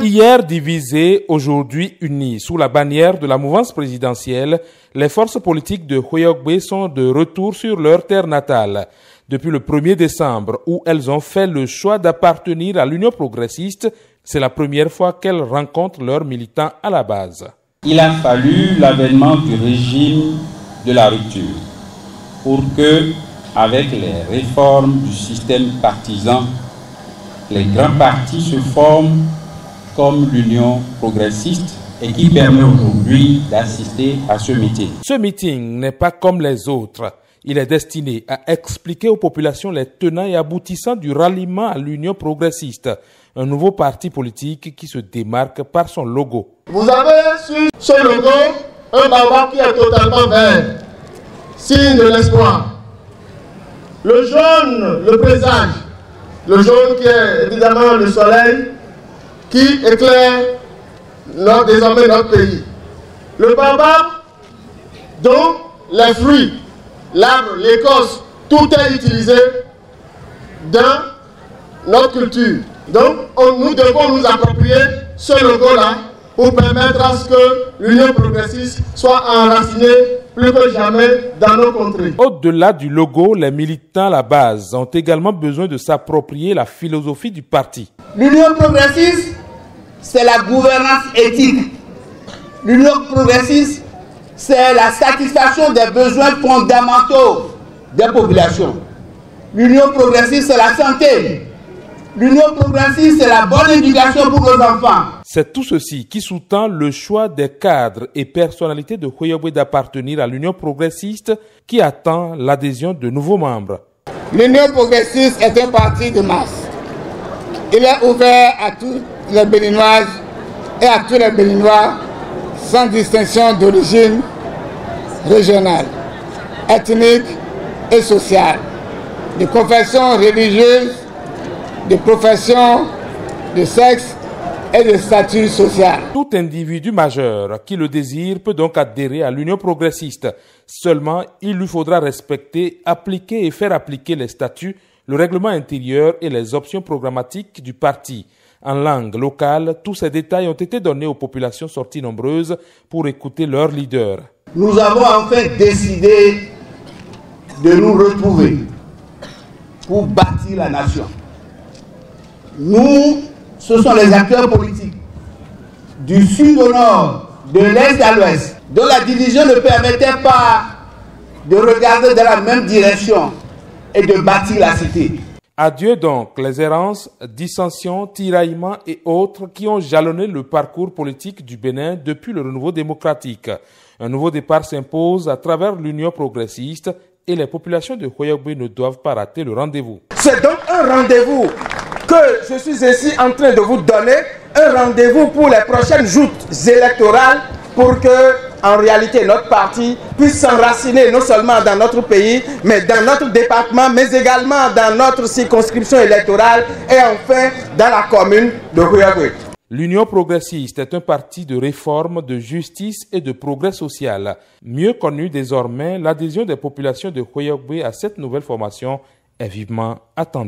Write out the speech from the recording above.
Hier divisés, aujourd'hui unis. Sous la bannière de la mouvance présidentielle, les forces politiques de Houéougué sont de retour sur leur terre natale. Depuis le 1er décembre, où elles ont fait le choix d'appartenir à l'Union progressiste, c'est la première fois qu'elles rencontrent leurs militants à la base. Il a fallu l'avènement du régime de la rupture pour que, avec les réformes du système partisan, les grands partis se forment comme l'Union progressiste et qui permet aujourd'hui d'assister à ce meeting. Ce meeting n'est pas comme les autres. Il est destiné à expliquer aux populations les tenants et aboutissants du ralliement à l'Union progressiste, un nouveau parti politique qui se démarque par son logo. Vous avez sur ce logo un baobab qui est totalement vert, signe de l'espoir. Le jaune, le présage. Le jaune qui est évidemment le soleil qui éclaire désormais notre pays. Le baobab, donc les fruits, l'arbre, l'écorce, tout est utilisé dans notre culture. Donc nous devons nous approprier ce logo-là pour permettre à ce que l'Union progressiste soit enracinée plus que jamais dans nos contrées. Au-delà du logo, les militants à la base ont également besoin de s'approprier la philosophie du parti. L'Union progressiste, c'est la gouvernance éthique. L'Union progressiste, c'est la satisfaction des besoins fondamentaux des populations. L'Union progressiste, c'est la santé. L'Union progressiste, c'est la bonne éducation pour nos enfants. C'est tout ceci qui sous-tend le choix des cadres et personnalités de Houéougué d'appartenir à l'Union progressiste qui attend l'adhésion de nouveaux membres. L'Union progressiste est un parti de masse. Il est ouvert à toutes les Béninoises et à tous les Béninois sans distinction d'origine régionale, ethnique et sociale, de confession religieuse, de profession, de sexe et de statut social. Tout individu majeur qui le désire peut donc adhérer à l'Union progressiste. Seulement, il lui faudra respecter, appliquer et faire appliquer les statuts, le règlement intérieur et les options programmatiques du parti. En langue locale, tous ces détails ont été donnés aux populations sorties nombreuses pour écouter leurs leaders. Nous avons en fait décidé de nous retrouver pour bâtir la nation. Nous, ce sont les acteurs politiques du sud au nord, de l'est à l'ouest, dont la division ne permettait pas de regarder dans la même direction et de bâtir la cité. Adieu donc les errances, dissensions, tiraillements et autres qui ont jalonné le parcours politique du Bénin depuis le renouveau démocratique. Un nouveau départ s'impose à travers l'Union progressiste et les populations de Houéougué ne doivent pas rater le rendez-vous. C'est donc un rendez-vous que je suis ici en train de vous donner, un rendez-vous pour les prochaines joutes électorales pour que, en réalité, notre parti puisse s'enraciner non seulement dans notre pays, mais dans notre département, mais également dans notre circonscription électorale et enfin dans la commune de Houéougué. L'Union progressiste est un parti de réforme, de justice et de progrès social. Mieux connu désormais, l'adhésion des populations de Houéougué à cette nouvelle formation est vivement attendue.